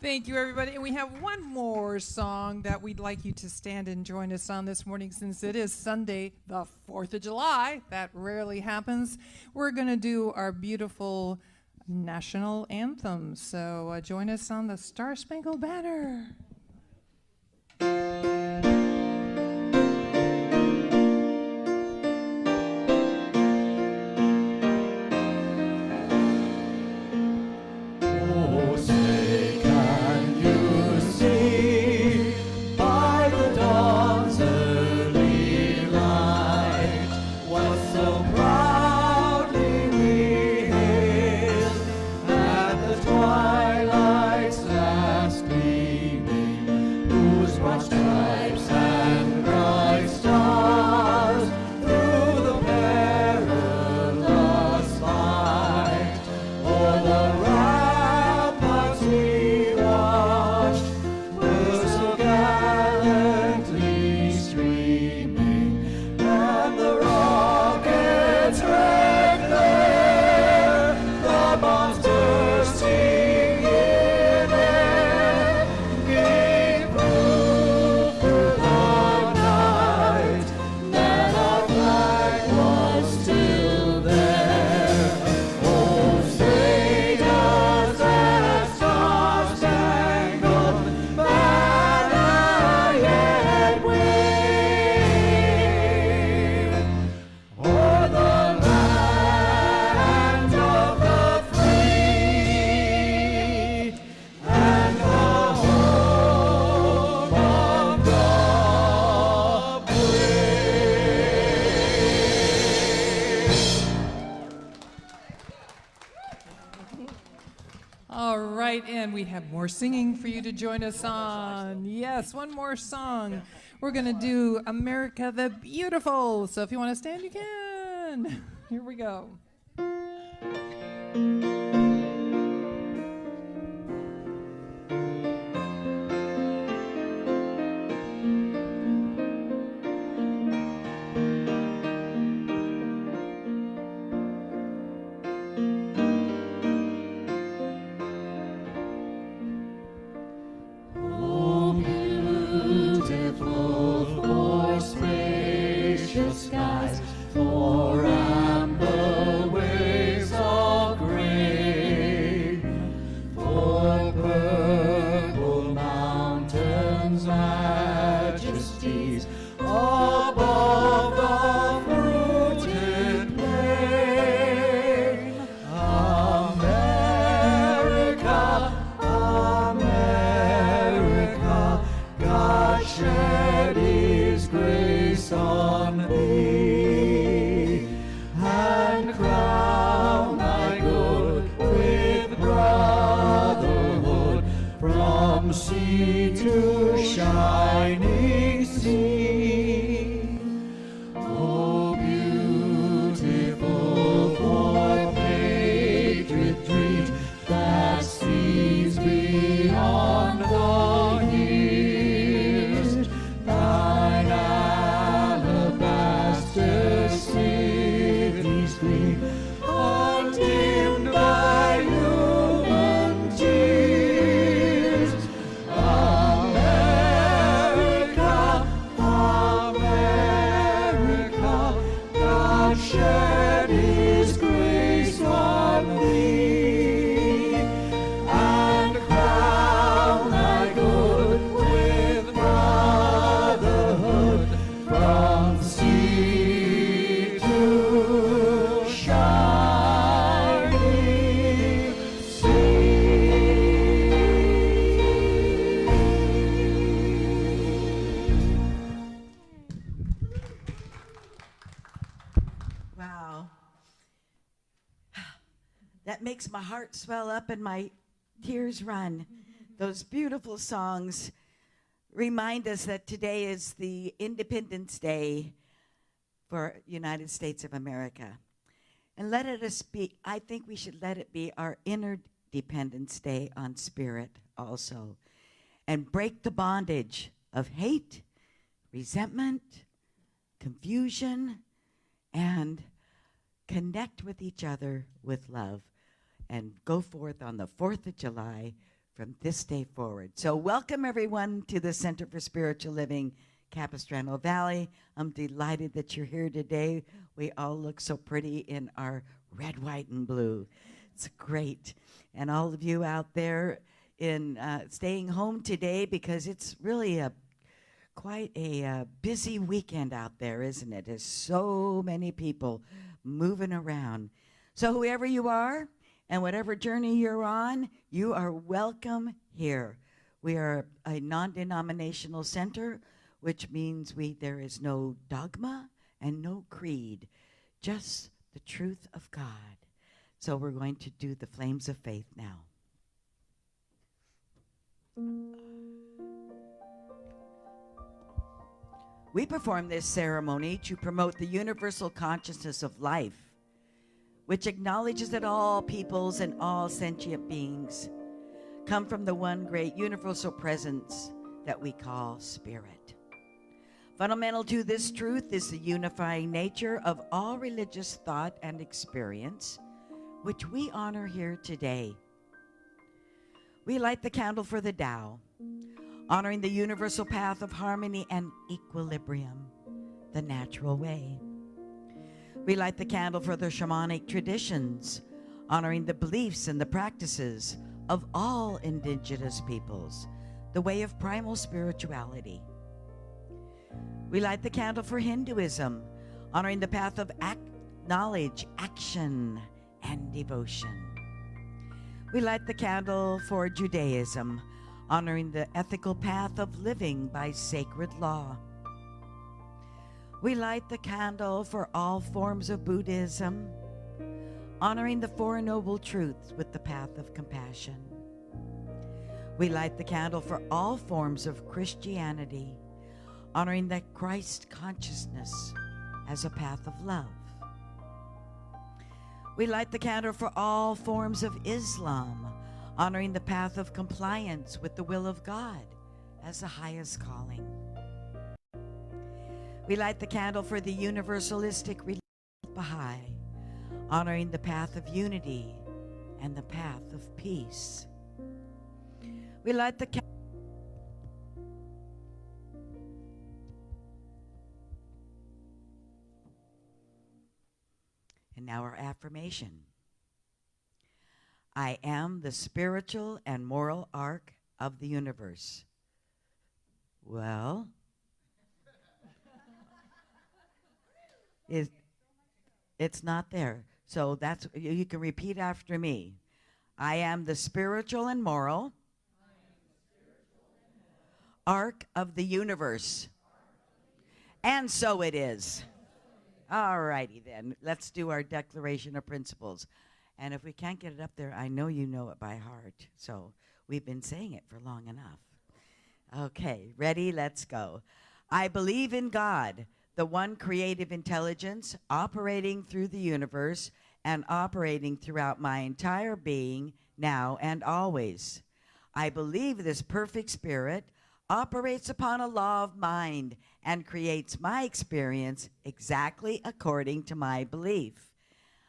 Thank you, everybody. And we have one more song that we'd like you to stand and join us on this morning since it is Sunday, the 4th of July. That rarely happens. We're going to do our beautiful national anthem. So join us on the Star Spangled Banner. All right, and we have more singing for you to join us on. Yes, one more song. We're going to do America the Beautiful. So if you want to stand, you can. Here we go. Makes my heart swell up and my tears run. Those beautiful songs remind us that today is the Independence Day for United States of America. And let it be, I think we should let it be our Interdependence Day on spirit also. And break the bondage of hate, resentment, confusion, and connect with each other with love. And go forth on the 4th of July from this day forward. So welcome everyone to the Center for Spiritual Living, Capistrano Valley. I'm delighted that you're here today. We all look so pretty in our red, white, and blue. It's great. And all of you out there in staying home today, because it's really quite a busy weekend out there, isn't it? There's so many people moving around. So whoever you are and whatever journey you're on, you are welcome here. We are a non-denominational center, which means there is no dogma and no creed, just the truth of God. So we're going to do the flames of faith now. We perform this ceremony to promote the universal consciousness of life, which acknowledges that all peoples and all sentient beings come from the one great universal presence that we call spirit. Fundamental to this truth is the unifying nature of all religious thought and experience, which we honor here today. We light the candle for the Tao, honoring the universal path of harmony and equilibrium, the natural way. We light the candle for the shamanic traditions, honoring the beliefs and the practices of all indigenous peoples, the way of primal spirituality. We light the candle for Hinduism, honoring the path of knowledge, action, and devotion. We light the candle for Judaism, honoring the ethical path of living by sacred law. We light the candle for all forms of Buddhism, honoring the Four Noble Truths with the path of compassion. We light the candle for all forms of Christianity, honoring the Christ consciousness as a path of love. We light the candle for all forms of Islam, honoring the path of compliance with the will of God as the highest calling. We light the candle for the universalistic religion of Baha'i, honoring the path of unity and the path of peace. We light the candle. And now our affirmation. I am the spiritual and moral arc of the universe. Well, it's not there. So that's, you can repeat after me. I am the spiritual and moral arc of the universe. And so it is. All righty then. Let's do our Declaration of Principles. And if we can't get it up there, I know you know it by heart. So we've been saying it for long enough. Okay, ready? Let's go. I believe in God, the one creative intelligence operating through the universe and operating throughout my entire being now and always. I believe this perfect spirit operates upon a law of mind and creates my experience exactly according to my belief.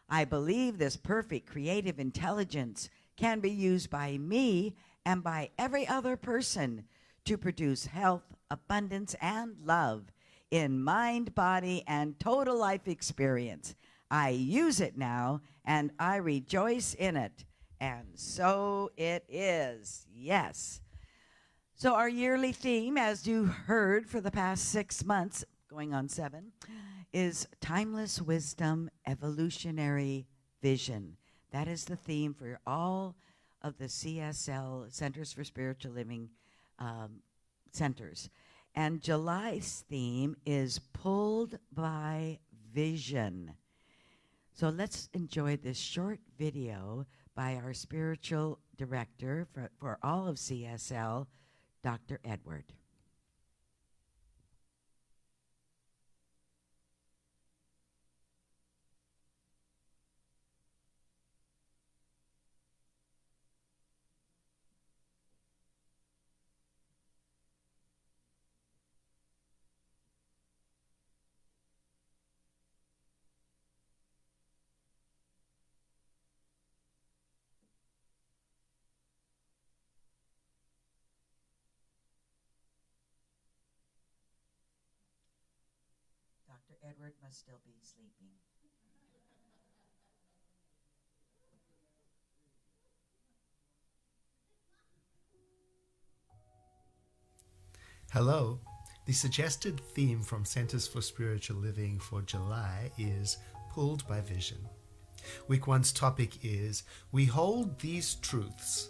I believe this perfect creative intelligence can be used by me and by every other person to produce health, abundance, and love in mind, body, and total life experience. I use it now, and I rejoice in it. And so it is. Yes. So our yearly theme, as you heard for the past 6 months, going on 7, is Timeless Wisdom, Evolutionary Vision. That is the theme for all of the CSL, Centers for Spiritual Living centers. And July's theme is Pulled by Vision. So let's enjoy this short video by our spiritual director for all of CSL, Dr. Edward. Edward must still be sleeping. Hello. The suggested theme from Centers for Spiritual Living for July is Pulled by Vision. Week one's topic is We Hold These Truths.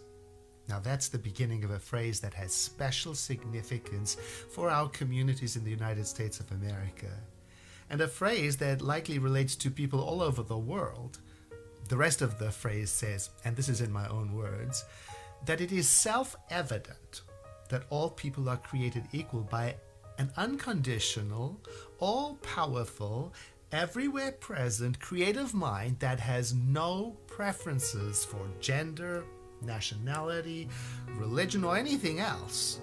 Now that's the beginning of a phrase that has special significance for our communities in the United States of America, and a phrase that likely relates to people all over the world. The rest of the phrase says, and this is in my own words, that it is self-evident that all people are created equal by an unconditional, all-powerful, everywhere present creative mind that has no preferences for gender, nationality, religion, or anything else.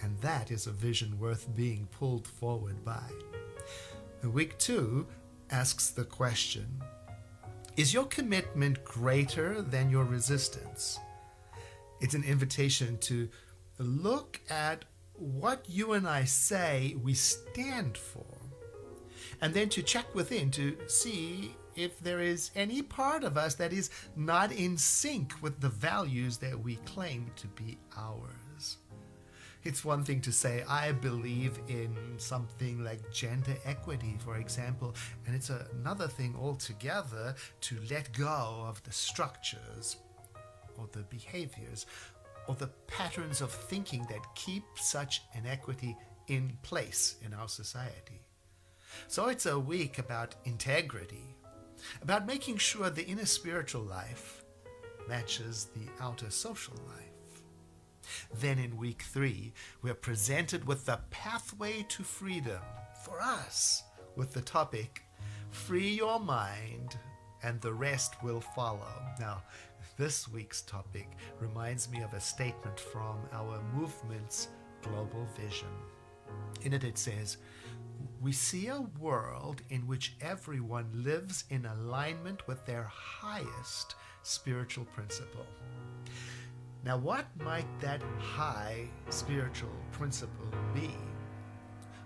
And that is a vision worth being pulled forward by. Week 2 asks the question, is your commitment greater than your resistance? It's an invitation to look at what you and I say we stand for, and then to check within to see if there is any part of us that is not in sync with the values that we claim to be ours. It's one thing to say, I believe in something like gender equity, for example, and it's another thing altogether to let go of the structures or the behaviors or the patterns of thinking that keep such inequity in place in our society. So it's a week about integrity, about making sure the inner spiritual life matches the outer social life. Then in week 3, we're presented with the pathway to freedom for us, with the topic, Free Your Mind and the Rest Will Follow. Now, this week's topic reminds me of a statement from our movement's global vision. In it says, we see a world in which everyone lives in alignment with their highest spiritual principle. Now, what might that high spiritual principle be?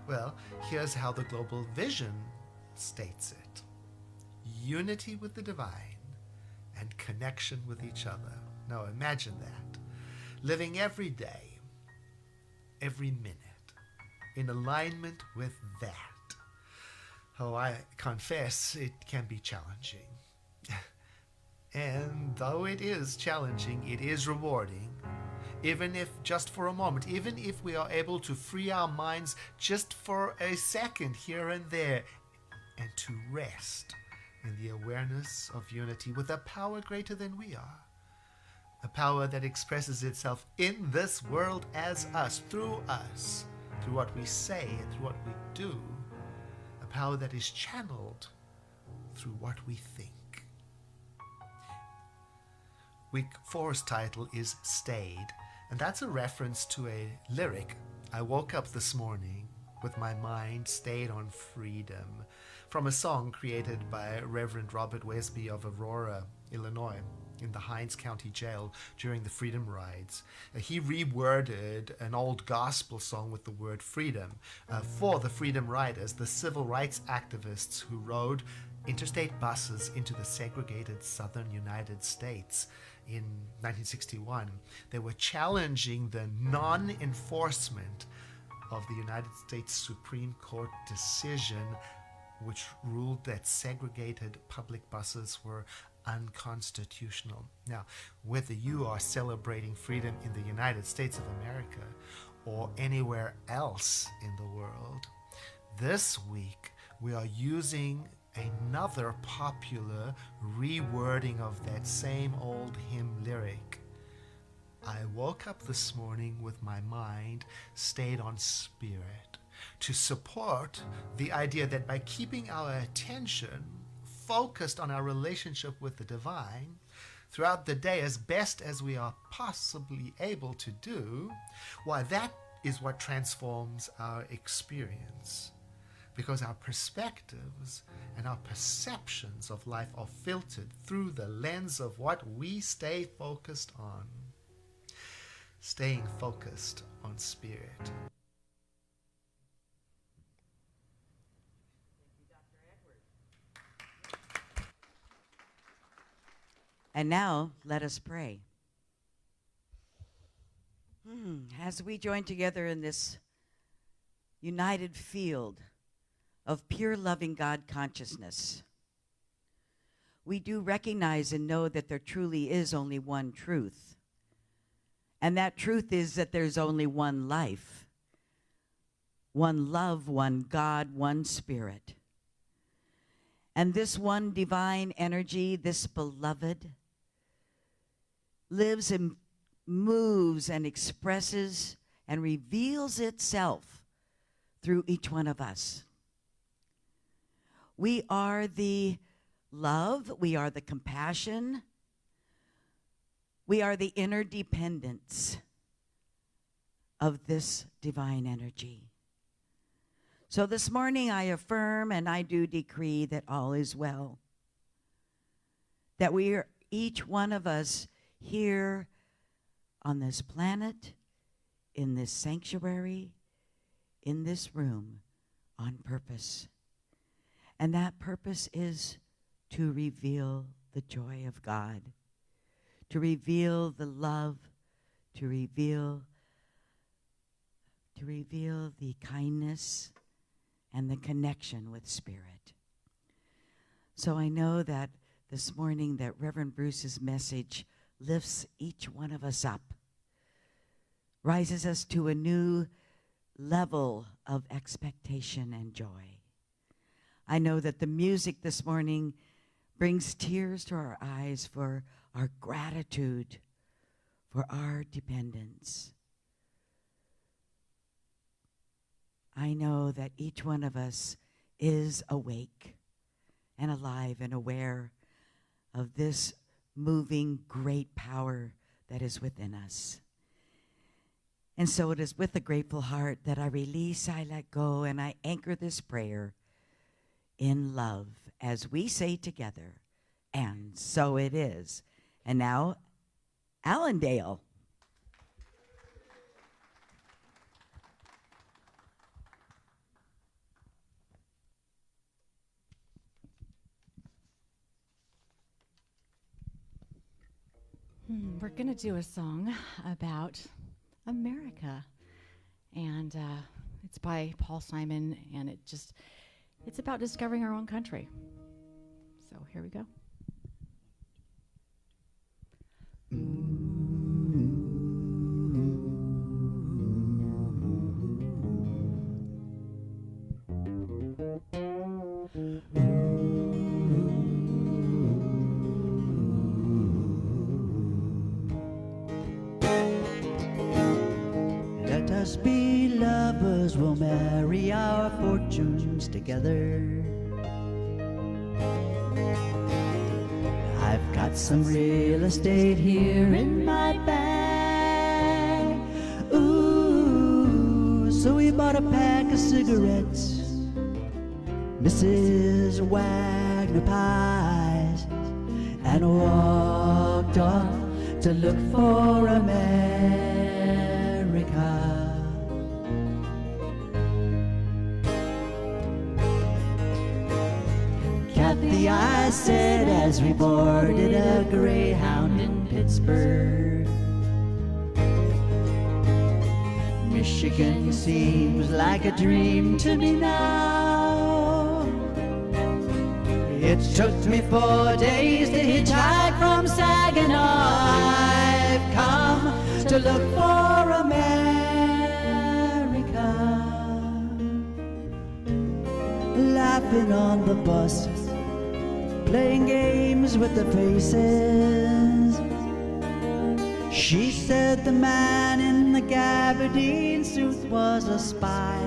Well, here's how the global vision states it. Unity with the divine and connection with each other. Now imagine that. Living every day, every minute, in alignment with that. Oh, I confess it can be challenging. And though it is challenging, it is rewarding. Even if just for a moment, even if we are able to free our minds just for a second here and there, and to rest in the awareness of unity with a power greater than we are. A power that expresses itself in this world as us, through what we say and through what we do. A power that is channeled through what we think. Week 4's title is Stayed, and that's a reference to a lyric. I woke up this morning with my mind stayed on freedom, from a song created by Reverend Robert Wesby of Aurora, Illinois, in the Hinds County Jail during the Freedom Rides. He reworded an old gospel song with the word freedom for the Freedom Riders, the civil rights activists who rode interstate buses into the segregated southern United States in 1961. They were challenging the non-enforcement of the United States Supreme Court decision which ruled that segregated public buses were unconstitutional. Now, whether you are celebrating freedom in the United States of America or anywhere else in the world, this week we are using another popular rewording of that same old hymn lyric. I woke up this morning with my mind stayed on spirit, to support the idea that by keeping our attention focused on our relationship with the divine throughout the day as best as we are possibly able to do, why that is what transforms our experience. Because our perspectives and our perceptions of life are filtered through the lens of what we stay focused on. Staying focused on spirit. And now, let us pray. As we join together in this united field of pure loving God consciousness, we do recognize and know that there truly is only one truth. And that truth is that there's only one life, one love, one God, one spirit. And this one divine energy, this beloved, lives and moves and expresses and reveals itself through each one of us. We are the love, we are the compassion, we are the interdependence of this divine energy. So this morning I affirm and I do decree that all is well, that we are, each one of us here on this planet, in this sanctuary, in this room, on purpose. And that purpose is to reveal the joy of God, to reveal the love, to reveal the kindness and the connection with Spirit. So I know that this morning that Reverend Bruce's message lifts each one of us up, rises us to a new level of expectation and joy. I know that the music this morning brings tears to our eyes for our gratitude, for our dependence. I know that each one of us is awake and alive and aware of this moving great power that is within us. And so it is with a grateful heart that I release, I let go, and I anchor this prayer in love as we say together, and so it is. And now, Allendale. We're going to do a song about America, and it's by Paul Simon, and it's about discovering our own country. So here we go. Let us be lovers, we'll marry our fortunes together. I've got some real estate here in my bag. Ooh, so we bought a pack of cigarettes, Mrs. Wagner pies, and walked off to look for America. Kathy, I said as we boarded a Greyhound in Pittsburgh, Michigan seems like a dream to me now. It took me 4 days to hitchhike from Saginaw. I've come to look for America. Laughing on the bus, playing games with the faces. She said the man in the gabardine suit was a spy.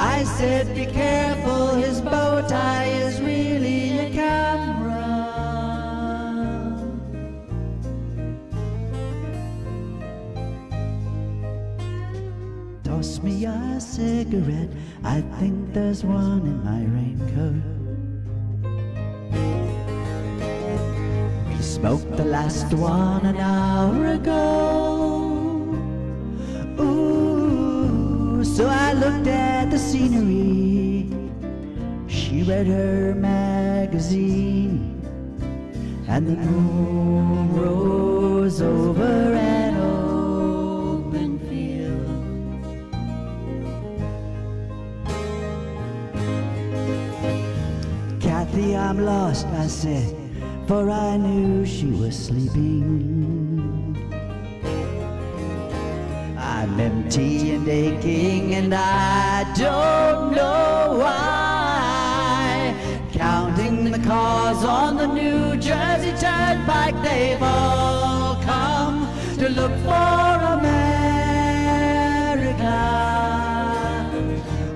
I said, be careful, his bow tie is really a camera. Toss me a cigarette, I think there's one in my raincoat. We smoked the last one an hour ago. Ooh, so I looked at the scenery. She She read her magazine, and the moon rose over an open field. Kathy, I'm lost, I said, for I knew she was sleeping. I'm empty and aching, and I don't know why. Counting the cars on the New Jersey Turnpike, they've all come to look for America.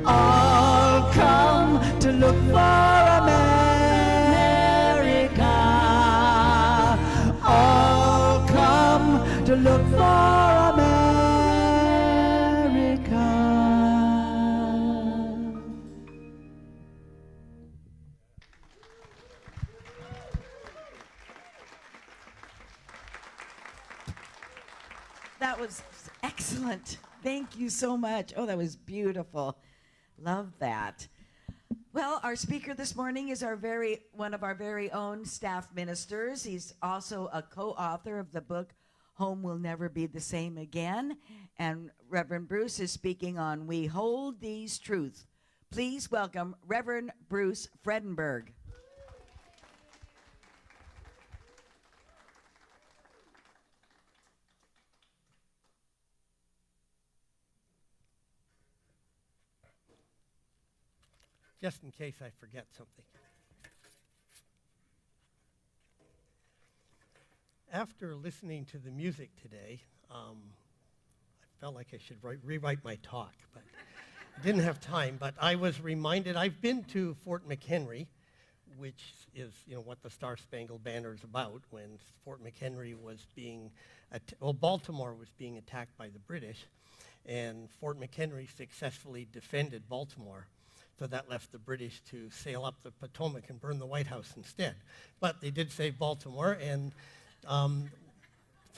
All come to look for America. All come to look for America. That was excellent. Thank you so much. Oh, that was beautiful. Love that. Well, our speaker this morning is one of our very own staff ministers. He's also a co-author of the book Home Will Never Be the Same Again. And Reverend Bruce is speaking on We Hold These Truths. Please welcome Reverend Bruce Fredenberg. Just in case I forget something. After listening to the music today, I felt like I should rewrite my talk, but I didn't have time. But I was reminded, I've been to Fort McHenry, which is what the Star Spangled Banner is about, when Fort McHenry was Baltimore was being attacked by the British, and Fort McHenry successfully defended Baltimore. So that left the British to sail up the Potomac and burn the White House instead. But they did save Baltimore, and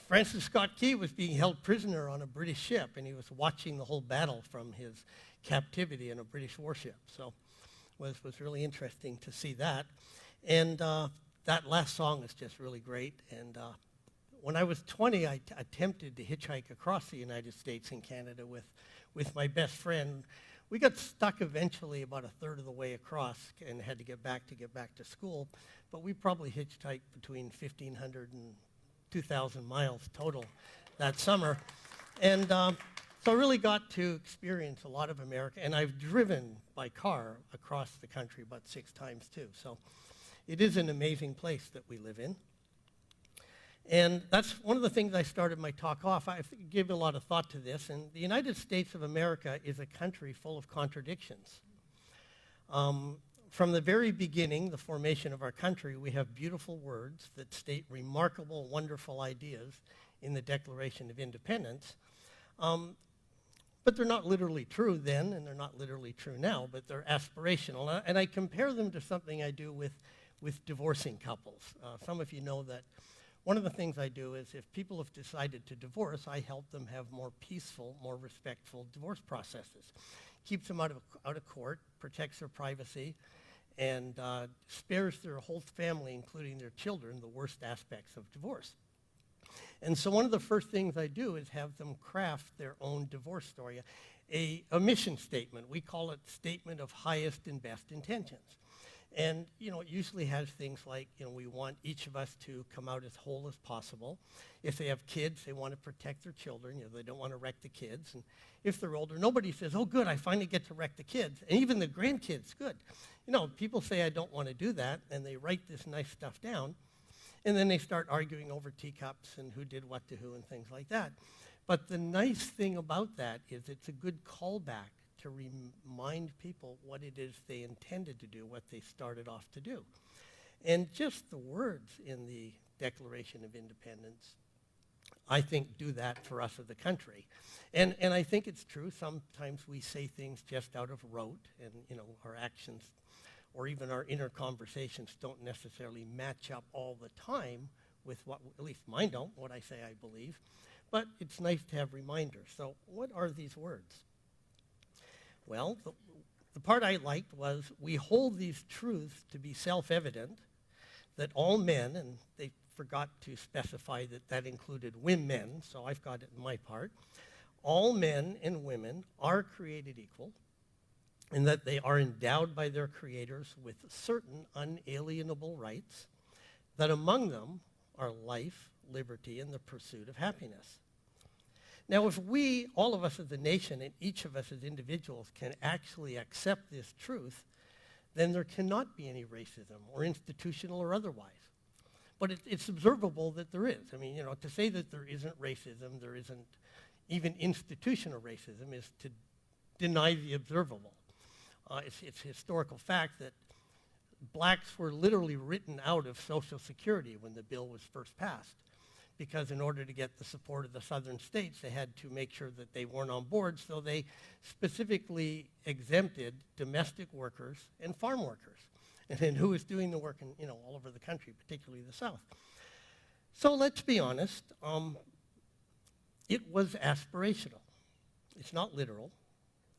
Francis Scott Key was being held prisoner on a British ship, and he was watching the whole battle from his captivity in a British warship. So it was really interesting to see that. And that last song is just really great. And when I was 20, I attempted to hitchhike across the United States and Canada with my best friend. We got stuck eventually about a third of the way across and had to get back to school, but we probably hitchhiked between 1,500 and 2,000 miles total that summer. And so I really got to experience a lot of America, and I've driven by car across the country about 6 times too. So it is an amazing place that we live in. And that's one of the things I started my talk off. I give a lot of thought to this, and the United States of America is a country full of contradictions. From the very beginning, the formation of our country, we have beautiful words that state remarkable, wonderful ideas in the Declaration of Independence, but they're not literally true then, and they're not literally true now, but they're aspirational. And I compare them to something I do with divorcing couples. Some of you know that one of the things I do is if people have decided to divorce, I help them have more peaceful, more respectful divorce processes. Keeps them out of court, protects their privacy, and spares their whole family, including their children, the worst aspects of divorce. And so one of the first things I do is have them craft their own divorce story, a mission statement. We call it Statement of Highest and Best Intentions. And, it usually has things like, we want each of us to come out as whole as possible. If they have kids, they want to protect their children. They don't want to wreck the kids. And if they're older, nobody says, oh, good, I finally get to wreck the kids. And even the grandkids, good. People say, I don't want to do that, and they write this nice stuff down. And then they start arguing over teacups and who did what to who and things like that. But the nice thing about that is it's a good callback to remind people what it is they intended to do, what they started off to do. And just the words in the Declaration of Independence, I think, do that for us as a country. And I think it's true. Sometimes we say things just out of rote, and our actions or even our inner conversations don't necessarily match up all the time with what, at least mine don't, what I say I believe. But it's nice to have reminders. So what are these words? Well, the part I liked was, we hold these truths to be self-evident, that all men, and they forgot to specify that that included women, so I've got it in my part, all men and women are created equal, and that they are endowed by their creators with certain unalienable rights, that among them are life, liberty, and the pursuit of happiness. Now, if we, all of us as a nation, and each of us as individuals, can actually accept this truth, then there cannot be any racism, or institutional or otherwise. But it's observable that there is. I mean, to say that there isn't racism, there isn't even institutional racism, is to deny the observable. It's historical fact that blacks were literally written out of Social Security when the bill was first passed, because in order to get the support of the southern states, they had to make sure that they weren't on board, so they specifically exempted domestic workers and farm workers, and then who was doing the work in, all over the country, particularly the South. So let's be honest, it was aspirational. It's not literal.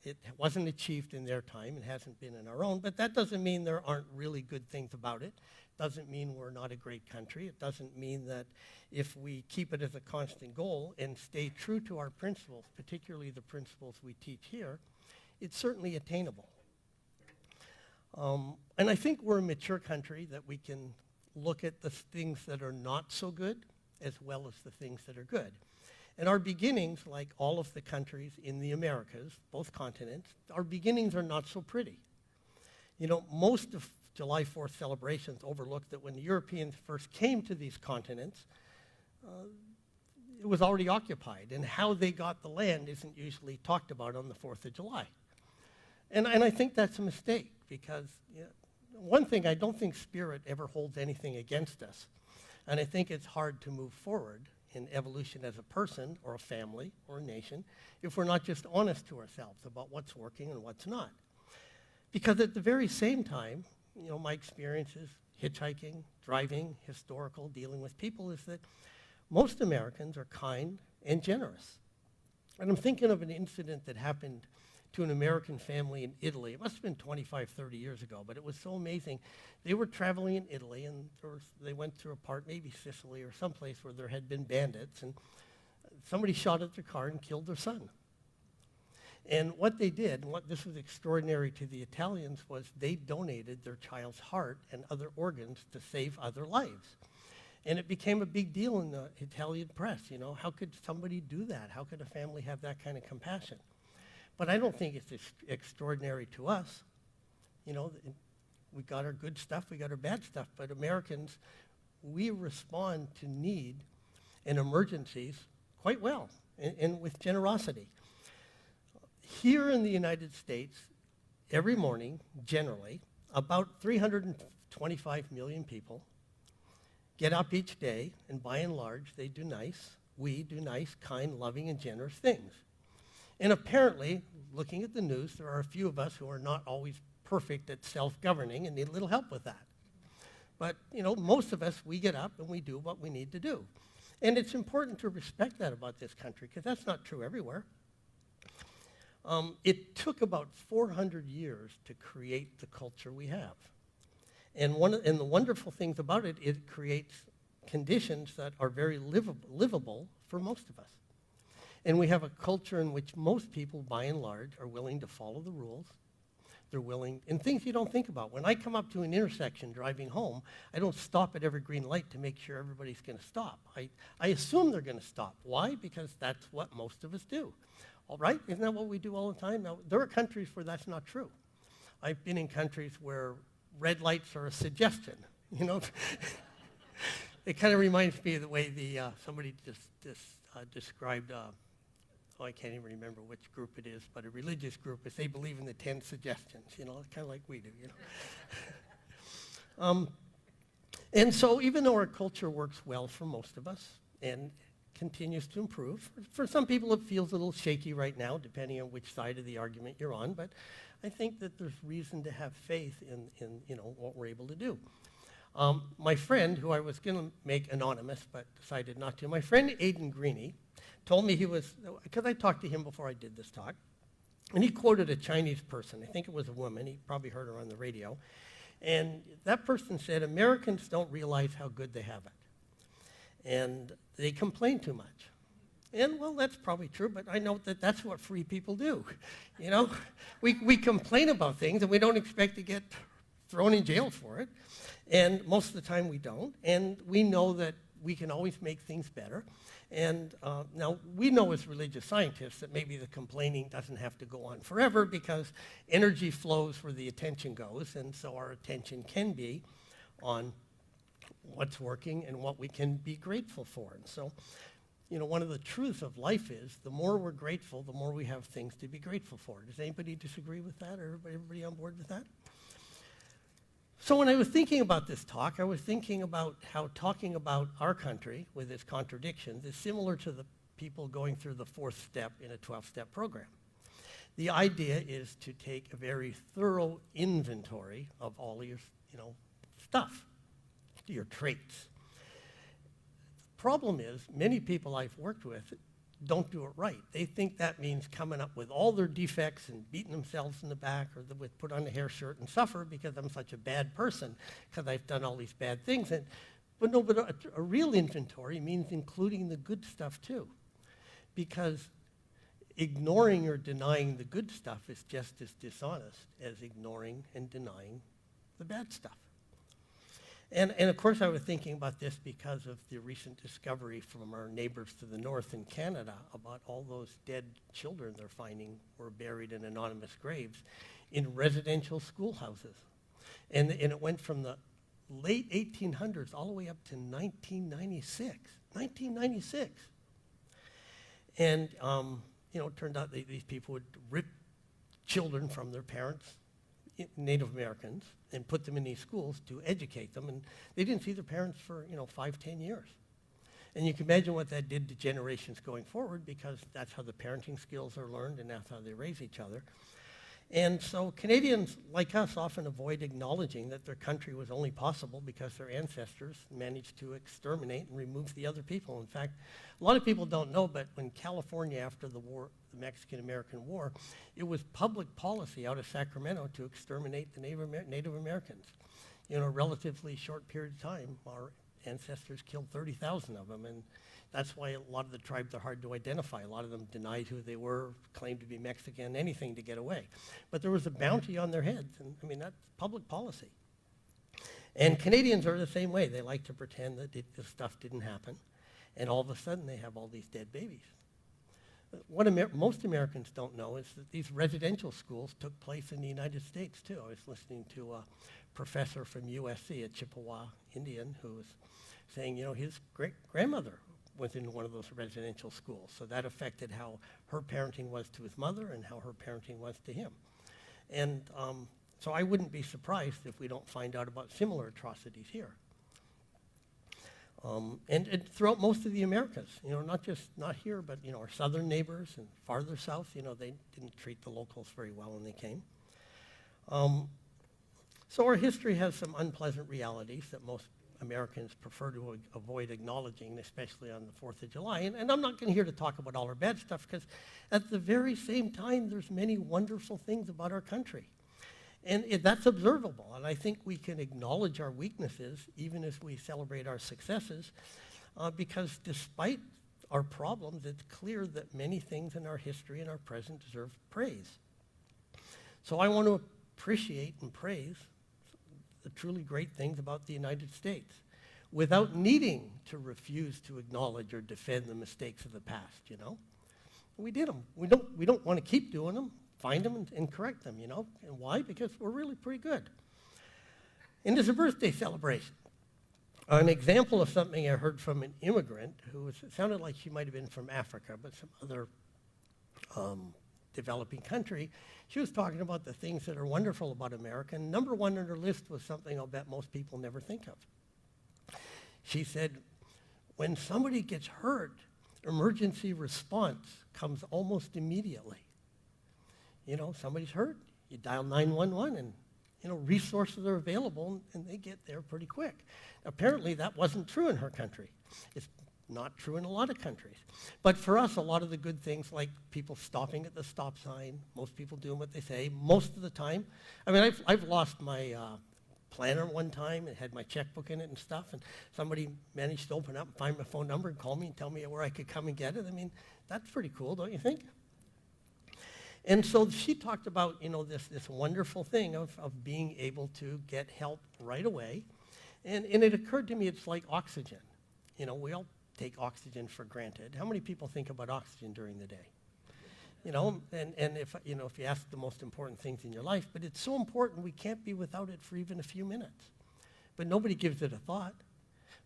It wasn't achieved in their time. It hasn't been in our own, but that doesn't mean there aren't really good things about it. Doesn't mean we're not a great country. It doesn't mean that if we keep it as a constant goal and stay true to our principles, particularly the principles we teach here, it's certainly attainable. And I think we're a mature country that we can look at the things that are not so good as well as the things that are good. And our beginnings, like all of the countries in the Americas, both continents, our beginnings are not so pretty. Most of July 4th celebrations overlook that when the Europeans first came to these continents, it was already occupied, and how they got the land isn't usually talked about on the 4th of July. And I think that's a mistake, because one thing, I don't think spirit ever holds anything against us. And I think it's hard to move forward in evolution as a person or a family or a nation if we're not just honest to ourselves about what's working and what's not. Because at the very same time, my experiences hitchhiking, driving, historical, dealing with people, is that most Americans are kind and generous. And I'm thinking of an incident that happened to an American family in Italy. It must have been 25, 30 years ago, but it was so amazing. They were traveling in Italy, and they went through a part, maybe Sicily or someplace where there had been bandits, and somebody shot at their car and killed their son. And what they did, and what this was extraordinary to the Italians, was they donated their child's heart and other organs to save other lives. And it became a big deal in the Italian press. How could somebody do that? How could a family have that kind of compassion? But I don't think it's extraordinary to us. We got our good stuff, we got our bad stuff, but Americans, we respond to need and emergencies quite well, and with generosity. Here in the United States, every morning, generally, about 325 million people get up each day, and by and large, they do nice. We do nice, kind, loving, and generous things. And apparently, looking at the news, there are a few of us who are not always perfect at self-governing and need a little help with that. But, most of us, we get up and we do what we need to do. And it's important to respect that about this country, because that's not true everywhere. It took about 400 years to create the culture we have. And the wonderful things about it, it creates conditions that are very livable for most of us. And we have a culture in which most people, by and large, are willing to follow the rules. They're willing, and things you don't think about. When I come up to an intersection driving home, I don't stop at every green light to make sure everybody's going to stop. I assume they're going to stop. Why? Because that's what most of us do. All right? Isn't that what we do all the time? Now, there are countries where that's not true. I've been in countries where red lights are a suggestion. It kind of reminds me of the way somebody described, I can't even remember which group it is, but a religious group, if they believe in the 10 suggestions, it's kind of like we do, And so even though our culture works well for most of us and continues to improve, for some people it feels a little shaky right now, depending on which side of the argument you're on, but I think that there's reason to have faith in what we're able to do. My friend, who I was going to make anonymous but decided not to, my friend Aidan Greeny told me he was, because I talked to him before I did this talk, And he quoted a Chinese person. I think it was a woman. He probably heard her on the radio. And that person said, Americans don't realize how good they have it. And they complain too much. And, well, that's probably true, but I know that that's what free people do. You know, we complain about things, and we don't expect to get thrown in jail for it. And most of the time we don't. And we know that we can always make things better. And now we know as religious scientists that maybe the complaining doesn't have to go on forever because energy flows where the attention goes, and so our attention can be on what's working and what we can be grateful for. And so, you know, one of the truths of life is the more we're grateful, the more we have things to be grateful for. Does anybody disagree with that, or everybody on board with that? So when I was thinking about this talk, I was thinking about how talking about our country with its contradictions is similar to the people going through the 4th step in a 12-step program. The idea is to take a very thorough inventory of all of your, stuff, your traits. The problem is many people I've worked with don't do it right. They think that means coming up with all their defects and beating themselves in the back or with put on a hair shirt and suffer because I'm such a bad person because I've done all these bad things. But a real inventory means including the good stuff too, because ignoring or denying the good stuff is just as dishonest as ignoring and denying the bad stuff. And of course, I was thinking about this because of the recent discovery from our neighbors to the north in Canada about all those dead children they're finding were buried in anonymous graves in residential schoolhouses. And it went from the late 1800s all the way up to 1996. 1996. And, it turned out these people would rip children from their parents, Native Americans, and put them in these schools to educate them. And they didn't see their parents for, 5, 10 years. And you can imagine what that did to generations going forward, because that's how the parenting skills are learned and that's how they raise each other. And so Canadians, like us, often avoid acknowledging that their country was only possible because their ancestors managed to exterminate and remove the other people. In fact, a lot of people don't know, but when California, after the war, the Mexican-American War, it was public policy out of Sacramento to exterminate the Native Americans. In a relatively short period of time, our ancestors killed 30,000 of them, and that's why a lot of the tribes are hard to identify. A lot of them denied who they were, claimed to be Mexican, anything to get away. But there was a bounty on their heads, and that's public policy. And Canadians are the same way. They like to pretend that this stuff didn't happen, and all of a sudden they have all these dead babies. What most Americans don't know is that these residential schools took place in the United States, too. I was listening to a professor from USC, a Chippewa Indian, who was saying, his great-grandmother was in one of those residential schools. So that affected how her parenting was to his mother and how her parenting was to him. And so I wouldn't be surprised if we don't find out about similar atrocities here. And throughout most of the Americas, not here, but, our southern neighbors and farther south, they didn't treat the locals very well when they came. So our history has some unpleasant realities that most Americans prefer to avoid acknowledging, especially on the 4th of July. And I'm not here to talk about all our bad stuff, because at the very same time, there's many wonderful things about our country. And that's observable, and I think we can acknowledge our weaknesses even as we celebrate our successes, because despite our problems, it's clear that many things in our history and our present deserve praise. So I want to appreciate and praise the truly great things about the United States without needing to refuse to acknowledge or defend the mistakes of the past, We did them. We don't want to keep doing them. Find them and correct them, And why? Because we're really pretty good. And there's a birthday celebration. An example of something I heard from an immigrant it sounded like she might have been from Africa, but some other developing country. She was talking about the things that are wonderful about America, and number one on her list was something I'll bet most people never think of. She said, when somebody gets hurt, emergency response comes almost immediately. Somebody's hurt, you dial 911 and, resources are available and they get there pretty quick. Apparently that wasn't true in her country. It's Not true in a lot of countries. But for us, a lot of the good things, like people stopping at the stop sign, most people doing what they say, most of the time. I mean, I've lost my planner one time and had my checkbook in it and stuff, and somebody managed to open up and find my phone number and call me and tell me where I could come and get it. I mean, that's pretty cool, don't you think? And so she talked about, this wonderful thing of being able to get help right away. And it occurred to me it's like oxygen. We all take oxygen for granted. How many people think about oxygen during the day? And if you ask the most important things in your life, but it's so important we can't be without it for even a few minutes. But nobody gives it a thought.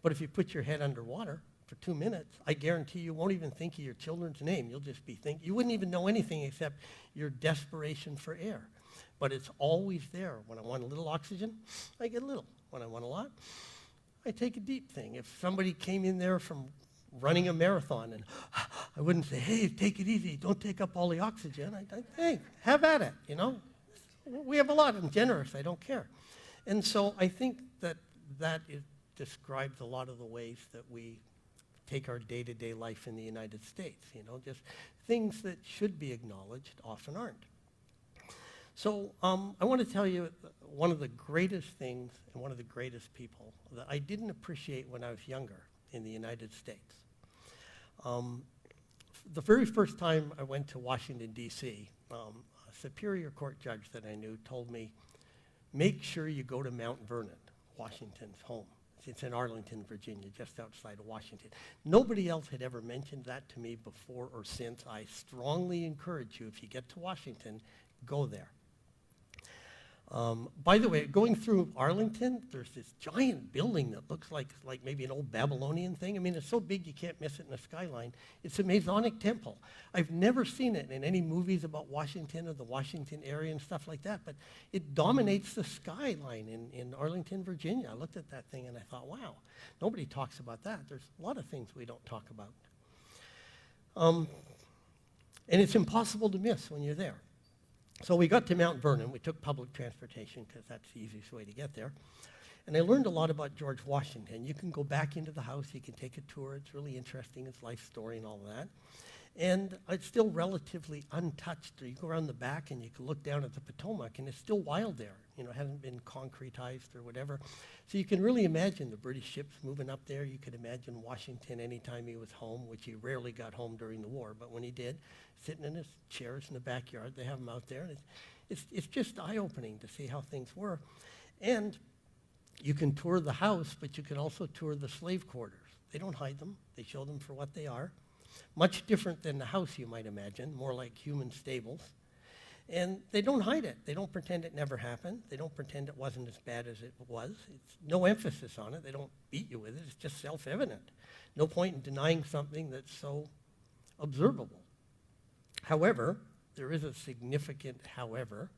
But if you put your head underwater for 2 minutes, I guarantee you won't even think of your children's name. You'll just be thinking, you wouldn't even know anything except your desperation for air. But it's always there. When I want a little oxygen, I get a little. When I want a lot, I take a deep thing. If somebody came in there from running a marathon, and I wouldn't say, hey, take it easy, don't take up all the oxygen. I'd hey, have at it, We have a lot. I'm generous. I don't care. And so I think that describes a lot of the ways that we take our day-to-day life in the United States, just things that should be acknowledged often aren't. So I want to tell you one of the greatest things and one of the greatest people that I didn't appreciate when I was younger in the United States. The very first time I went to Washington, D.C., a Superior Court judge that I knew told me, make sure you go to Mount Vernon, Washington's home. It's in Arlington, Virginia, just outside of Washington. Nobody else had ever mentioned that to me before or since. I strongly encourage you, if you get to Washington, go there. By the way, going through Arlington, there's this giant building that looks like maybe an old Babylonian thing. I mean, it's so big you can't miss it in the skyline. It's a Masonic temple. I've never seen it in any movies about Washington or the Washington area and stuff like that, but it dominates the skyline in Arlington, Virginia. I looked at that thing and I thought, wow, nobody talks about that. There's a lot of things we don't talk about. And it's impossible to miss when you're there. So we got to Mount Vernon. We took public transportation because that's the easiest way to get there. And I learned a lot about George Washington. You can go back into the house. You can take a tour. It's really interesting, his life story and all that. And it's still relatively untouched. You go around the back and you can look down at the Potomac, and it's still wild there. It hasn't been concretized or whatever. So you can really imagine the British ships moving up there. You could imagine Washington anytime he was home, which he rarely got home during the war. But when he did, sitting in his chairs in the backyard, they have him out there. And it's just eye-opening to see how things were. And you can tour the house, but you can also tour the slave quarters. They don't hide them. They show them for what they are. Much different than the house, you might imagine, more like human stables. And they don't hide it. They don't pretend it never happened. They don't pretend it wasn't as bad as it was. It's no emphasis on it. They don't beat you with it. It's just self-evident. No point in denying something that's so observable. However, there is a significant however,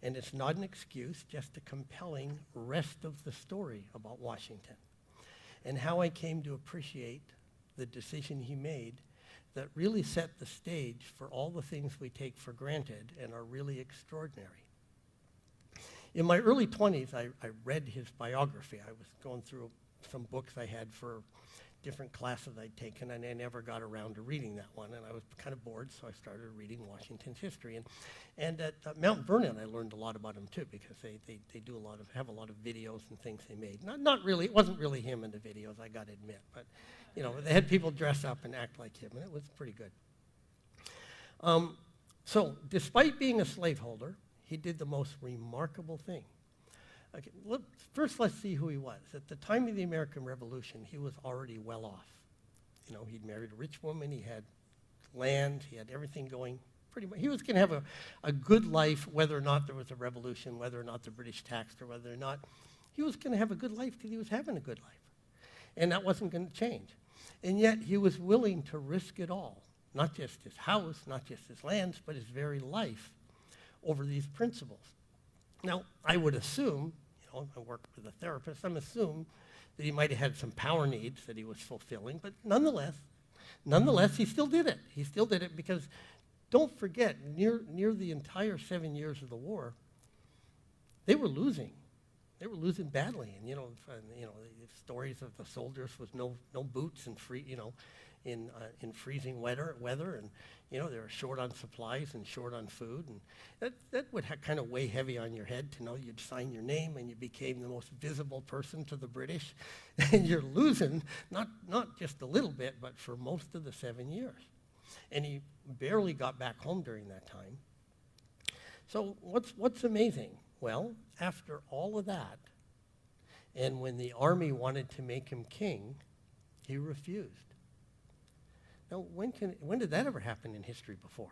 and it's not an excuse, just a compelling rest of the story about Washington and how I came to appreciate the decision he made that really set the stage for all the things we take for granted and are really extraordinary. In my early 20s, I read his biography. I was going through some books I had for different classes I'd taken, and I never got around to reading that one, and I was kind of bored, so I started reading Washington's history. And at Mount Vernon, I learned a lot about him too, because they do have a lot of videos and things they made. Not really, it wasn't really him in the videos, I got to admit, but they had people dress up and act like him, and it was pretty good. So despite being a slaveholder, he did the most remarkable thing. Okay, first let's see who he was. At the time of the American Revolution, he was already well off. He'd married a rich woman, he had land, he had everything going pretty much. He was going to have a good life, whether or not there was a revolution, whether or not the British taxed, or whether or not he was going to have a good life because he was having a good life. And that wasn't going to change. And yet he was willing to risk it all, not just his house, not just his lands, but his very life over these principles. Now, I would assume, I work with a therapist, I'm assuming that he might have had some power needs that he was fulfilling, but nonetheless, he still did it. He still did it because, don't forget, near the entire 7 years of the war, they were losing. they were losing badly. And the stories of the soldiers with no boots and in freezing weather, and they were short on supplies and short on food, and that would kind of weigh heavy on your head to know you'd sign your name and you became the most visible person to the British, and you're losing not just a little bit, but for most of the 7 years. And he barely got back home during that time. So what's amazing? Well, after all of that, and when the army wanted to make him king, he refused. Now, when did that ever happen in history before?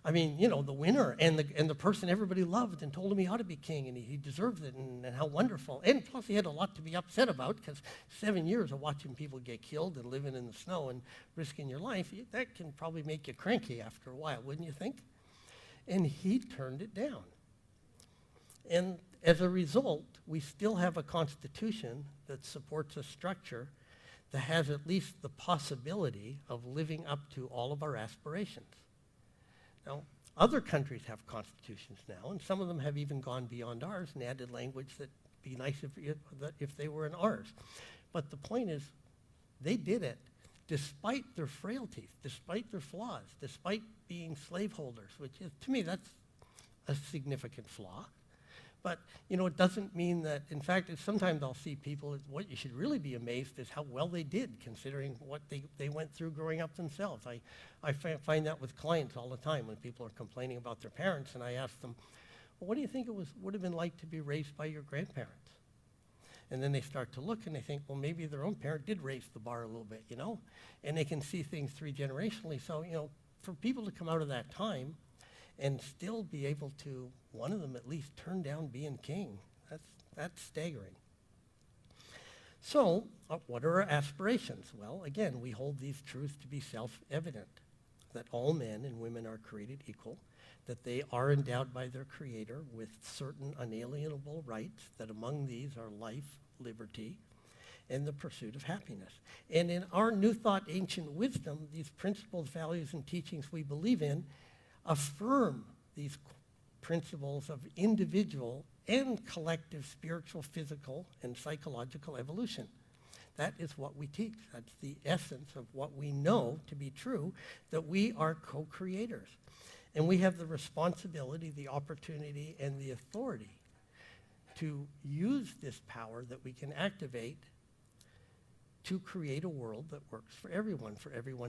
I mean, the winner and the person everybody loved and told him he ought to be king and he deserved it and how wonderful. And plus he had a lot to be upset about because 7 years of watching people get killed and living in the snow and risking your life, that can probably make you cranky after a while, wouldn't you think? And he turned it down. And as a result, we still have a constitution that supports a structure that has at least the possibility of living up to all of our aspirations. Now, other countries have constitutions now, and some of them have even gone beyond ours and added language that'd be nice if they were in ours. But the point is, they did it despite their frailties, despite their flaws, despite being slaveholders, which is, to me, that's a significant flaw. But, it doesn't mean that, in fact, sometimes I'll see people, what you should really be amazed is how well they did, considering what they went through growing up themselves. I find that with clients all the time when people are complaining about their parents, and I ask them, well, what do you think it would have been like to be raised by your grandparents? And then they start to look and they think, well, maybe their own parent did raise the bar a little bit, and they can see things three-generationally. So, for people to come out of that time and still be able to, one of them at least, turn down being king. That's staggering. So, what are our aspirations? Well, again, we hold these truths to be self-evident, that all men and women are created equal, that they are endowed by their Creator with certain unalienable rights, that among these are life, liberty, and the pursuit of happiness. And in our New Thought Ancient Wisdom, these principles, values, and teachings we believe in affirm these principles of individual and collective spiritual, physical, and psychological evolution. That is what we teach. That's the essence of what we know to be true, that we are co-creators. And we have the responsibility, the opportunity, and the authority to use this power that we can activate to create a world that works for everyone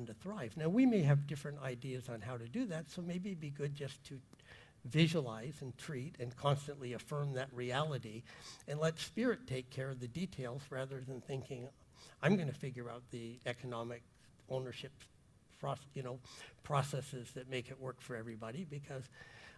to thrive. Now, we may have different ideas on how to do that, so maybe it'd be good just to visualize and treat and constantly affirm that reality and let Spirit take care of the details rather than thinking, I'm going to figure out the economic ownership processes that make it work for everybody. Because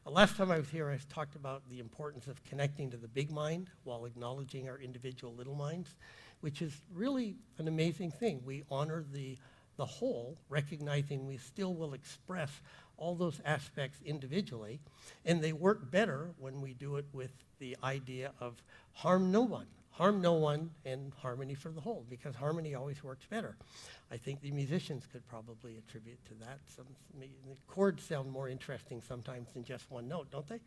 last time I was here, I talked about the importance of connecting to the big mind while acknowledging our individual little minds, which is really an amazing thing. We honor the whole, recognizing we still will express all those aspects individually, and they work better when we do it with the idea of harm no one, and harmony for the whole, because harmony always works better. I think the musicians could probably attribute to that. The chords sound more interesting sometimes than just one note, don't they?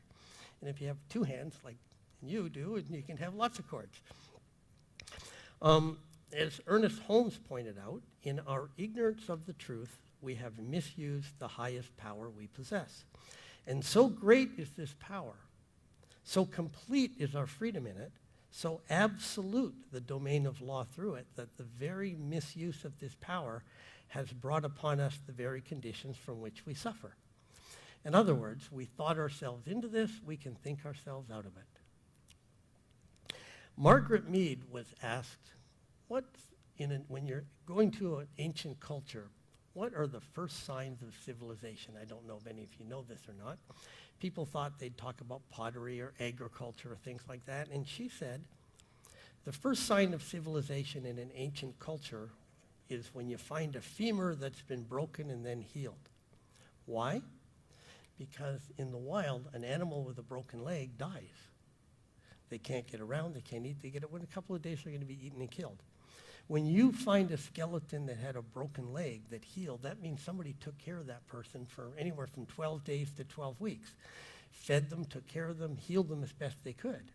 And if you have two hands, like you do, and you can have lots of chords. As Ernest Holmes pointed out, in our ignorance of the truth, we have misused the highest power we possess. And so great is this power, so complete is our freedom in it, so absolute the domain of law through it, that the very misuse of this power has brought upon us the very conditions from which we suffer. In other words, we thought ourselves into this, we can think ourselves out of it. Margaret Mead was asked, when you're going to an ancient culture, what are the first signs of civilization? I don't know if any of you know this or not. People thought they'd talk about pottery or agriculture or things like that. And she said, the first sign of civilization in an ancient culture is when you find a femur that's been broken and then healed. Why? Because in the wild, an animal with a broken leg dies. They can't get around, they can't eat, within a couple of days they're going to be eaten and killed. When you find a skeleton that had a broken leg that healed, that means somebody took care of that person for anywhere from 12 days to 12 weeks. Fed them, took care of them, healed them as best they could.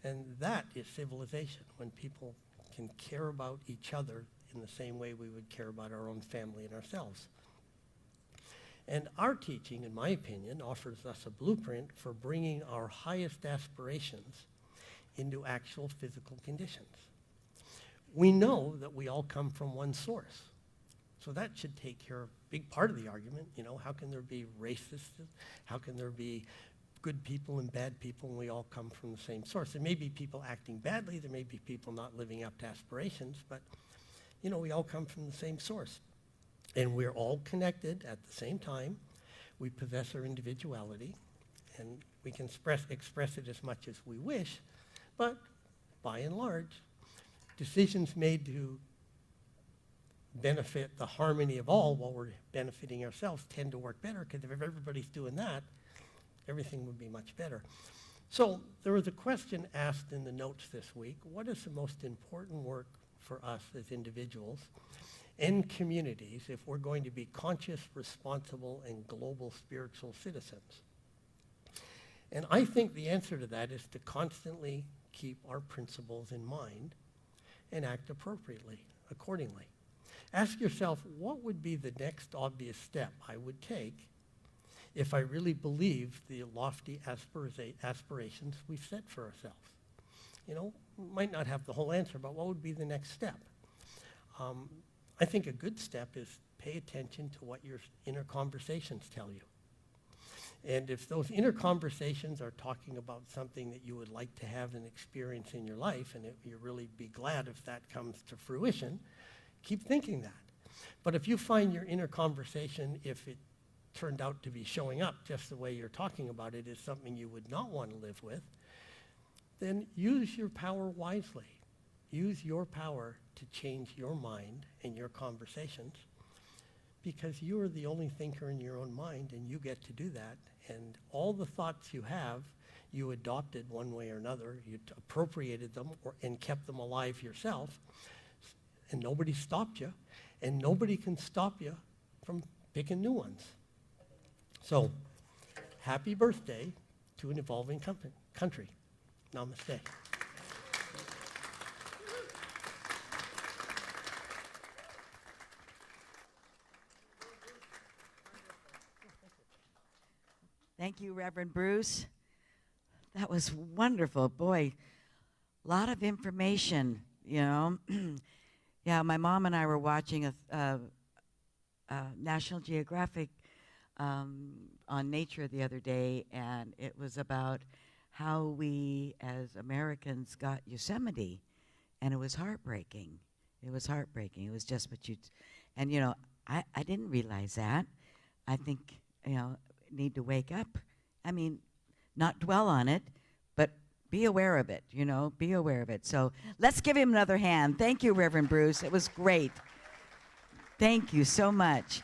And that is civilization, when people can care about each other in the same way we would care about our own family and ourselves. And our teaching, in my opinion, offers us a blueprint for bringing our highest aspirations into actual physical conditions. We know that we all come from one source. So that should take care of a big part of the argument. You know, how can there be racists? How can there be good people and bad people when we all come from the same source? There may be people acting badly. There may be people not living up to aspirations. But, you know, we all come from the same source. And we're all connected at the same time. We possess our individuality. And we can express it as much as we wish. But by and large, decisions made to benefit the harmony of all while we're benefiting ourselves tend to work better, because if everybody's doing that, everything would be much better. So there was a question asked in the notes this week: what is the most important work for us as individuals and communities if we're going to be conscious, responsible, and global spiritual citizens? And I think the answer to that is to constantly keep our principles in mind and act appropriately, accordingly. Ask yourself, what would be the next obvious step I would take if I really believed the lofty aspirations we've set for ourselves? You know, might not have the whole answer, but what would be the next step? I think a good step is pay attention to what your inner conversations tell you. And if those inner conversations are talking about something that you would like to have an experience in your life, and you really be glad if that comes to fruition, keep thinking that. But if you find your inner conversation, if it turned out to be showing up just the way you're talking about it, is something you would not want to live with, then use your power wisely. Use your power to change your mind and your conversations, because you are the only thinker in your own mind, and you get to do that. And all the thoughts you have, you adopted one way or another. You appropriated them and kept them alive yourself, and nobody stopped you, and nobody can stop you from picking new ones. So, happy birthday to an evolving country. Namaste. Thank you, Reverend Bruce. That was wonderful. Boy, a lot of information, you know. Yeah, my mom and I were watching a National Geographic on nature the other day, and it was about how we as Americans got Yosemite, and it was heartbreaking. It was heartbreaking. It was just what you, and you know, I didn't realize that. I think, you know, need to wake up. I mean, not dwell on it, but be aware of it, you know, be aware of it. So let's give him another hand. Thank you, Reverend Bruce. It was great. Thank you so much.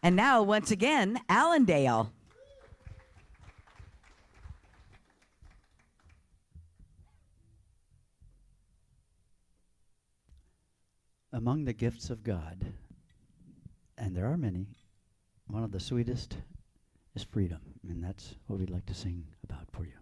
And now, once again, Allendale. Among the gifts of God, and there are many, one of the sweetest is freedom, and that's what we'd like to sing about for you.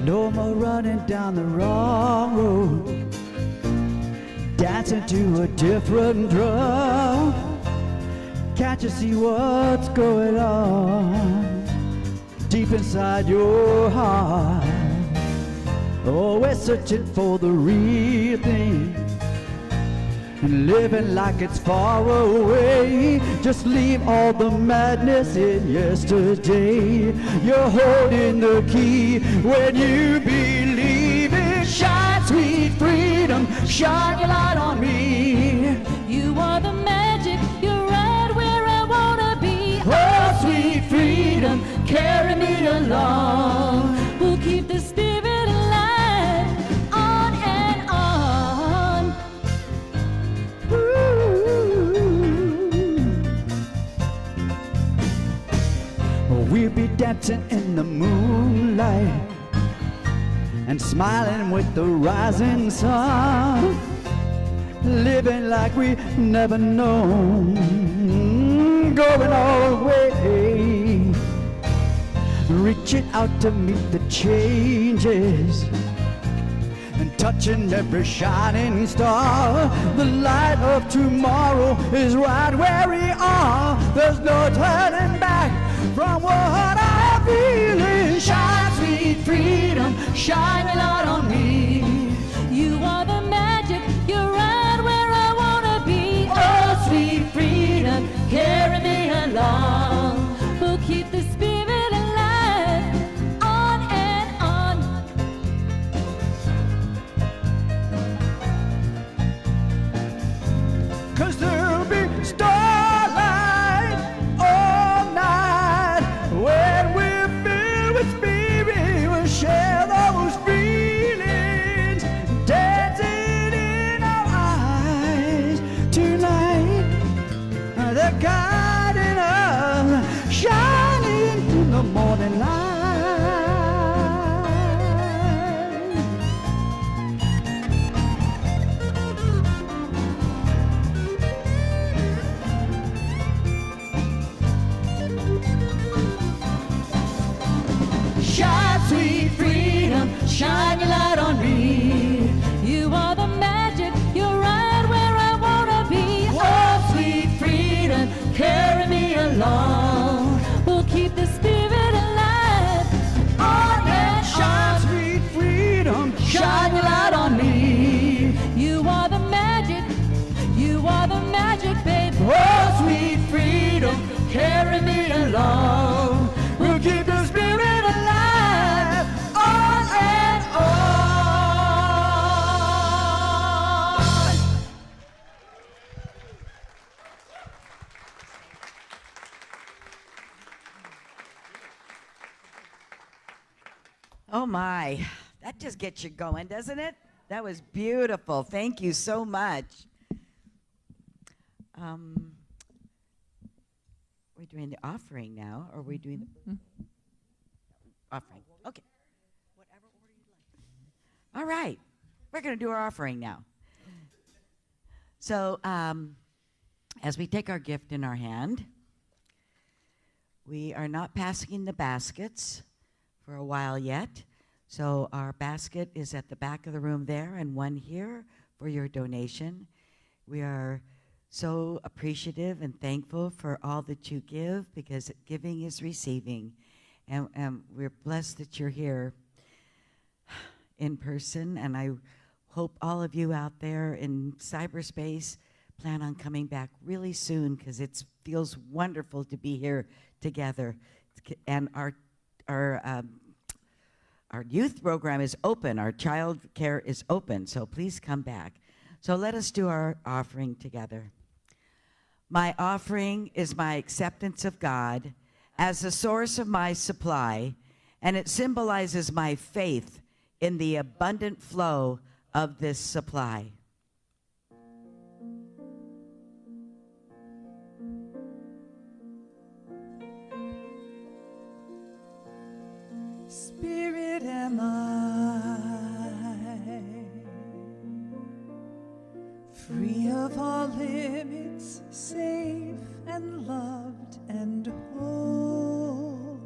No more running down the wrong road, dancing to a different drum. Can't you see what's going on deep inside your heart? Oh, we're searching for the real thing, and living like it's far away. Just leave all the madness in yesterday. You're holding the key when you believe it. Shine, sweet freedom, shine your light on me. You are the magic, you're right where I wanna be. Oh, sweet freedom, carry me along. We'll keep the spirit alive, on and on. Ooh. We'll be dancing in the moonlight and smiling with the rising sun, living like we never known, going all the way, reaching out to meet the changes and touching every shining star. The light of tomorrow is right where we are. There's no turning back from what I am feeling. Shine, sweet freedom, shine a light on me. You are the magic, you're right where I wanna be. Oh, sweet freedom, carry me along. We'll keep the spirit alive, on and on. 'Cause there'll be starlight all night when we're filled with spirit. We'll share those feelings, dancing in our eyes tonight. They're guiding us, shining in the morning light. Shine, sweet freedom, shine your light on me. You are the magic, you're right where I wanna be. Oh, sweet freedom, carry me along. We'll keep the spirit alive, on and Shine, on. sweet freedom, shine your light on me. You are the magic, you are the magic, babe. Oh, sweet freedom, carry me along. We'll keep the spirit alive, on and on. Oh my, that just gets you going, doesn't it? That was beautiful. Thank you so much. We're doing the offering now, or are we doing the offering? Okay. Whatever order you'd like. All right, we're going to do our offering now. So, as we take our gift in our hand, we are not passing the baskets for a while yet. So our basket is at the back of the room there and one here for your donation. We are so appreciative and thankful for all that you give, because giving is receiving. And we're blessed that you're here in person. And I hope all of you out there in cyberspace plan on coming back really soon, because it feels wonderful to be here together. And our youth program is open. Our child care is open. So please come back. So let us do our offering together. My offering is my acceptance of God as the source of my supply, and it symbolizes my faith in the abundant flow of this supply. Spirit am I, free of all limits, safe and loved and whole.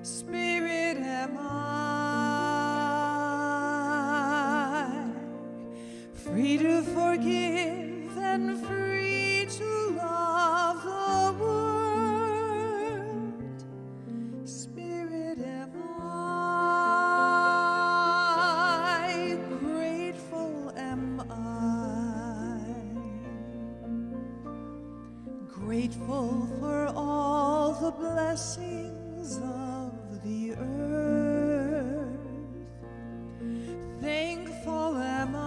Spirit am I, free to forgive and free to love the world. Spirit am I, grateful am I, grateful for all the blessings of the earth. Thankful am I,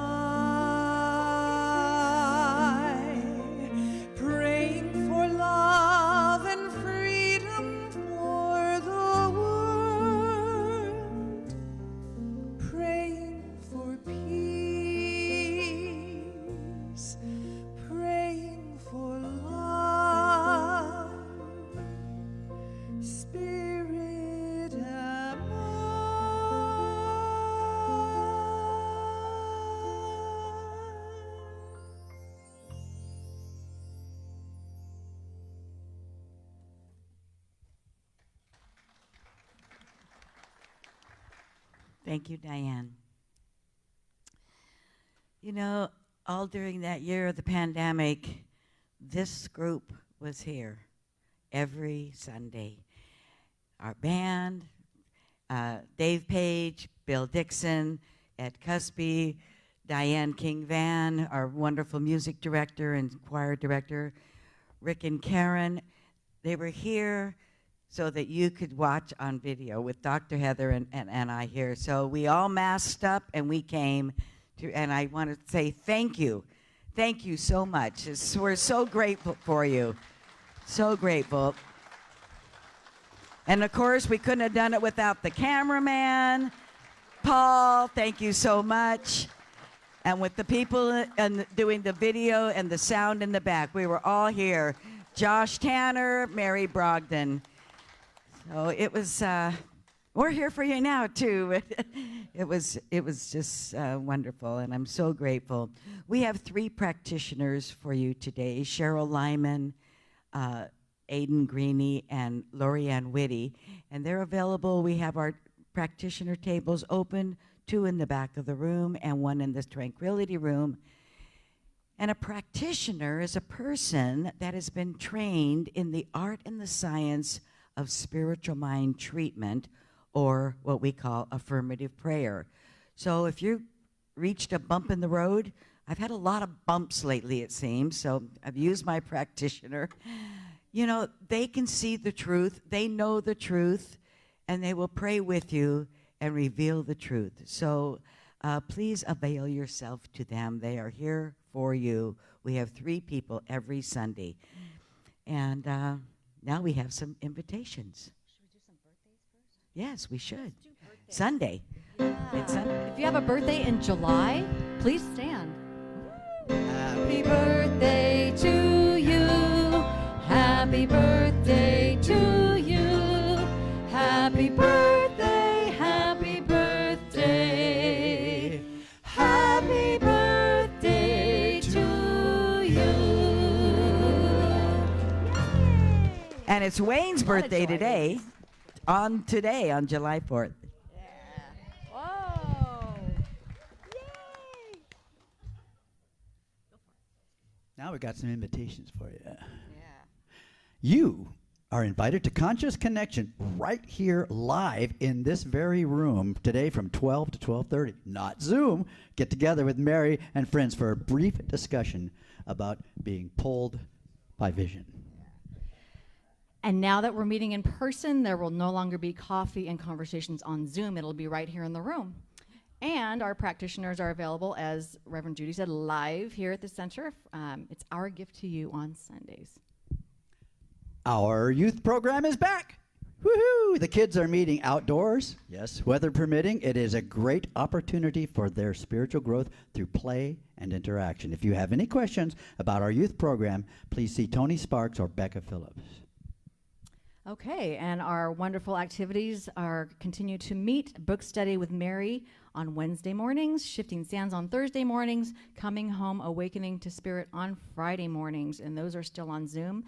praying for love and freedom for the world, praying for peace, praying for love, Thank you, Diane. You know, all during that year of the pandemic, this group was here every Sunday. Our band, Dave Page, Bill Dixon, Ed Cusby, Diane King Van, our wonderful music director and choir director, Rick and Karen. They were here so that you could watch on video with Dr. Heather and I here. So we all masked up and we came to, and I want to say thank you. Thank you so much. We're so grateful for you. So grateful. And of course, we couldn't have done it without the cameraman. Paul, thank you so much. And with the people doing the video and the sound in the back, we were all here. Josh Tanner, Mary Brogdon. So it was, we're here for you now too. It was just wonderful, and I'm so grateful. We have 3 practitioners for you today: Cheryl Lyman, Aidan Greeny, and Lorianne Whitty, and they're available. We have our practitioner tables open, 2 in the back of the room and 1 in the tranquility room. And a practitioner is a person that has been trained in the art and the science of spiritual mind treatment, or what we call affirmative prayer. So if you reached a bump in the road, I've had a lot of bumps lately, it seems, so I've used my practitioner. You know, they can see the truth, they know the truth, and they will pray with you and reveal the truth. So please avail yourself to them. They are here for you. We have 3 people every Sunday. And now we have some invitations. Should we do some birthdays first? Yes, we should. Let's do birthdays. Sunday. It's Sunday. If you have a birthday in July, please stand. Happy birthday to you. Happy birthday to you. Happy birthday, happy birthday. Happy birthday to you. And it's Wayne's lot of birthday joy. today, on July 4th. Whoa. Now we got some invitations for you. You are invited to Conscious Connection right here live in this very room today from 12 to 12:30. Not Zoom. Get together with Mary and friends for a brief discussion about being pulled by vision. And now that we're meeting in person, there will no longer be coffee and conversations on Zoom. It'll be right here in the room. And our practitioners are available, as Reverend Judy said, live here at the center. It's our gift to you on Sundays. Our youth program is back. Woohoo! The kids are meeting outdoors. Yes, weather permitting. It is a great opportunity for their spiritual growth through play and interaction. If you have any questions about our youth program, please see Tony Sparks or Becca Phillips. Okay, and our wonderful activities are continue to meet. Book study with Mary on Wednesday mornings, Shifting Sands on Thursday mornings, Coming Home, Awakening to Spirit on Friday mornings, and those are still on Zoom.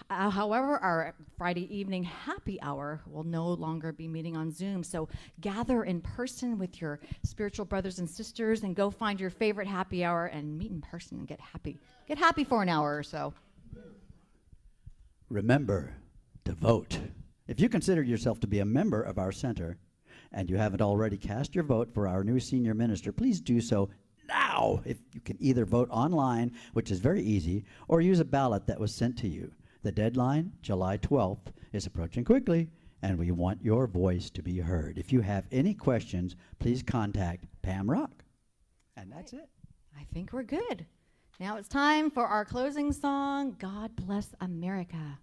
However, our Friday evening happy hour will no longer be meeting on Zoom. So gather in person with your spiritual brothers and sisters and go find your favorite happy hour and meet in person and get happy. Get happy for an hour or so. Remember to vote. If you consider yourself to be a member of our center and you haven't already cast your vote for our new senior minister, please do so now. If you can either vote online, which is very easy, or use a ballot that was sent to you. The deadline, July 12th, is approaching quickly, and we want your voice to be heard. If you have any questions, please contact Pam Rock. And that's it. I think we're good. Now it's time for our closing song, God Bless America.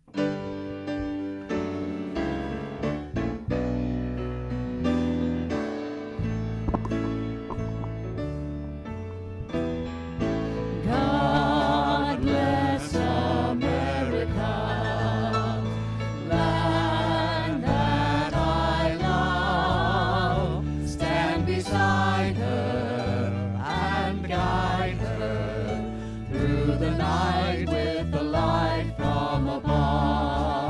God bless America, land that I love. Stand beside her and guide her through the night with the light from above.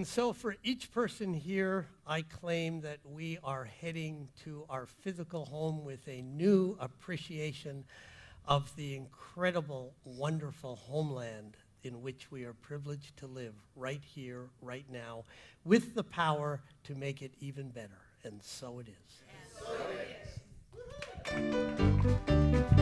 And so for each person here, I claim that we are heading to our physical home with a new appreciation of the incredible, wonderful homeland in which we are privileged to live right here, right now, with the power to make it even better. And so it is. And so it is.